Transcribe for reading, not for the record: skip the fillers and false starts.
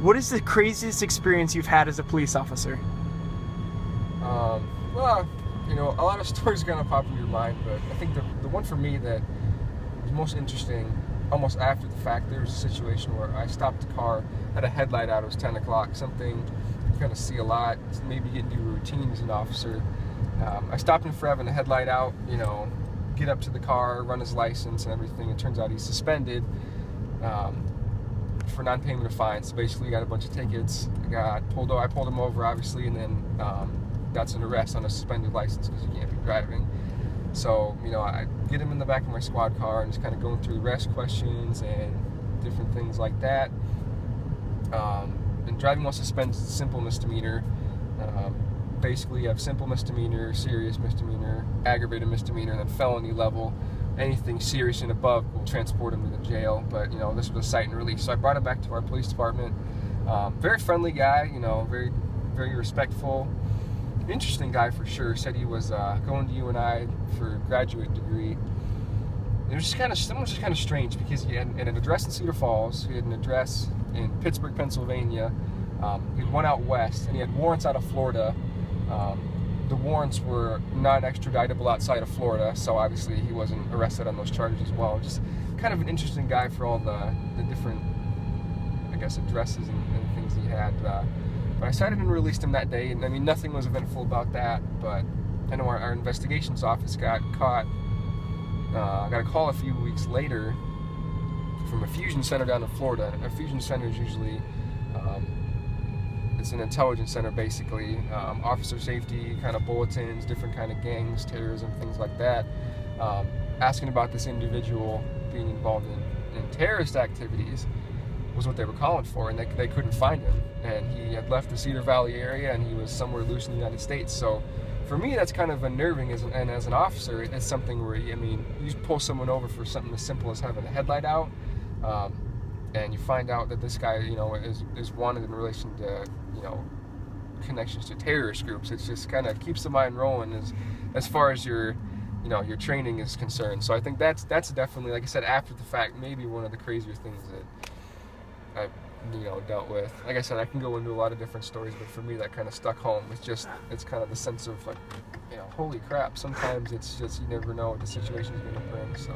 What is the craziest experience you've had as a police officer? Well, a lot of stories are gonna pop in your mind, but I think the one for me that was most interesting, almost after the fact, there was a situation where I stopped the car, had a headlight out. It was 10 o'clock, something you kind of see a lot. Maybe get into a routine as an officer. I stopped him for having the headlight out. Get up to the car, run his license and everything. It turns out he's suspended. For non-payment of fines. So basically, got a bunch of tickets. I pulled him over, obviously, and then that's an arrest on a suspended license because you can't be driving. So, I get him in the back of my squad car and just kind of going through arrest questions and different things like that. And driving while suspended is a simple misdemeanor. Basically, you have simple misdemeanor, serious misdemeanor, aggravated misdemeanor, and then felony level. Anything serious and above will transport him to the jail. But this was a cite and release, so I brought him back to our police department. Very friendly guy, very, very respectful. Interesting guy for sure. Said he was going to UNI for a graduate degree. It was just kind of strange because he had an address in Cedar Falls, he had an address in Pittsburgh, Pennsylvania, he had one out west, and he had warrants out of Florida. The warrants were non-extraditable outside of Florida, so obviously he wasn't arrested on those charges as well. Just kind of an interesting guy for all the different, I guess, addresses and things he had. But I cited and released him that day, and I mean, nothing was eventful about that, but I know our investigations office got caught. I got a call a few weeks later from a fusion center down in Florida. A fusion center is usually it's an intelligence center, basically. Officer safety kind of bulletins, different kind of gangs, terrorism, things like that. Asking about this individual being involved in terrorist activities was what they were calling for, and they couldn't find him. And he had left the Cedar Valley area, and he was somewhere loose in the United States. So for me, that's kind of unnerving, and as an officer, it's something where, you pull someone over for something as simple as having a headlight out, and you find out that this guy, is wanted in relation to, connections to terrorist groups. It just kind of keeps the mind rolling as far as your training is concerned. So I think that's definitely, like I said, after the fact, maybe one of the crazier things that I've dealt with. Like I said, I can go into a lot of different stories, but for me, that kind of stuck home. It's kind of the sense of, like, holy crap, sometimes it's just, you never know what the situation's going to bring. So